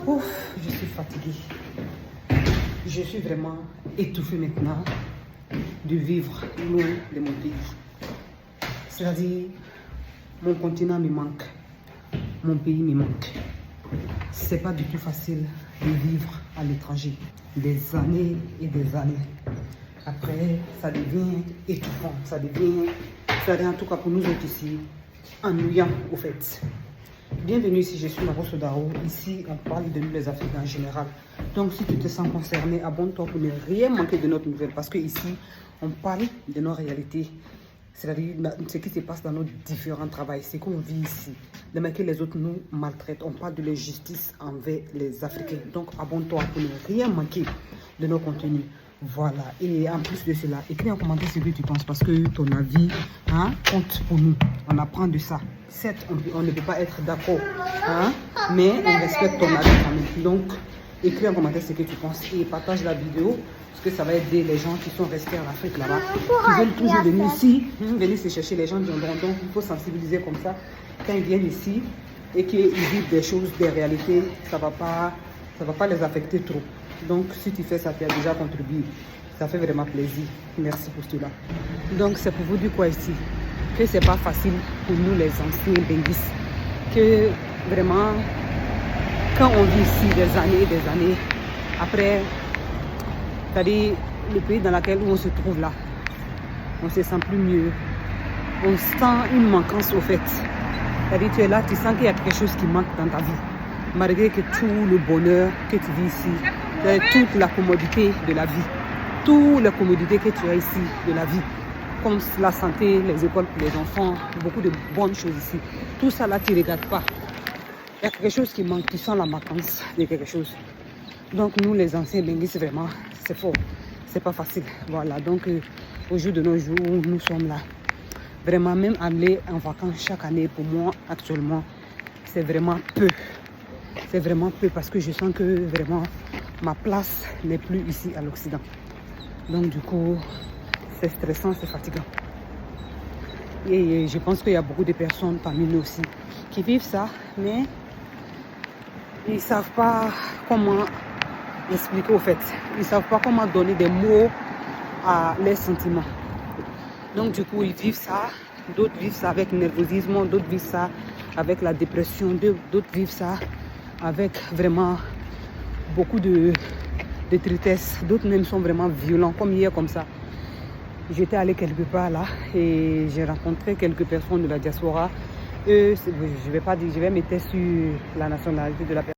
Ouf, je suis fatiguée. Je suis vraiment étouffée maintenant de vivre loin de mon pays. C'est-à-dire, mon continent me manque, mon pays me manque. C'est pas du tout facile de vivre à l'étranger. Des années et des années. Après, ça devient étouffant, ça devient en tout cas pour nous autres ici, ennuyant au fait. Bienvenue ici, je suis Maro Sodaro. Ici, on parle de nous les Africains en général. Donc, si tu te sens concerné, abonne-toi pour ne rien manquer de notre nouvelle. Parce que ici, on parle de nos réalités. C'est-à-dire ce qui se passe dans nos différents travails, ce qu'on vit ici, de même que les autres nous maltraitent. On parle de l'injustice envers les Africains. Donc, abonne-toi pour ne rien manquer de nos contenus. Voilà, et en plus de cela, écris en commentaire ce que tu penses parce que ton avis compte pour nous. On apprend de ça. Certes, on ne peut pas être d'accord, mais on respecte ton avis quand même. Donc, écris en commentaire ce que tu penses et partage la vidéo parce que ça va aider les gens qui sont restés en Afrique là-bas, qui veulent toujours venir ici, venir se chercher. Les gens viendront, donc il faut sensibiliser comme ça quand ils viennent ici et qu'ils vivent des choses, des réalités, ça va pas les affecter trop. Donc, si tu fais ça, tu as déjà contribué. Ça fait vraiment plaisir. Merci pour cela. Donc, c'est pour vous dire quoi ici? Que c'est pas facile pour nous, les anciens benguistes. Que vraiment, quand on vit ici des années et des années, après, c'est-à-dire le pays dans lequel on se trouve là, on se sent plus mieux. On sent une manquance au fait. C'est-à-dire tu es là, tu sens qu'il y a quelque chose qui manque dans ta vie. Malgré que tout le bonheur que tu vis ici, toute la commodité de la vie, toutes les commodités que tu as ici de la vie, comme la santé, les écoles pour les enfants, beaucoup de bonnes choses ici. Tout ça là, tu ne regardes pas. Il y a quelque chose qui manque, tu sens la manquance de quelque chose. Donc nous, les anciens benguistes, vraiment, c'est fort. C'est pas facile. Voilà, donc au jour de nos jours, nous sommes là. Vraiment, même aller en vacances chaque année, pour moi, actuellement, c'est vraiment peu. C'est vraiment peu parce que je sens que vraiment ma place n'est plus ici à l'Occident. Donc du coup, c'est stressant, c'est fatigant. Et je pense qu'il y a beaucoup de personnes parmi nous aussi qui vivent ça, mais ils ne savent pas comment expliquer au fait. Ils ne savent pas comment donner des mots à leurs sentiments. Donc du coup, ils vivent ça. D'autres vivent ça avec nervosisme, d'autres vivent ça avec la dépression, d'autres vivent ça avec vraiment beaucoup de tristesse. D'autres même sont vraiment violents, comme hier, comme ça. J'étais allée quelque part là et j'ai rencontré quelques personnes de la diaspora. Eux, je vais pas dire, je vais mettre sur la nationalité de la personne.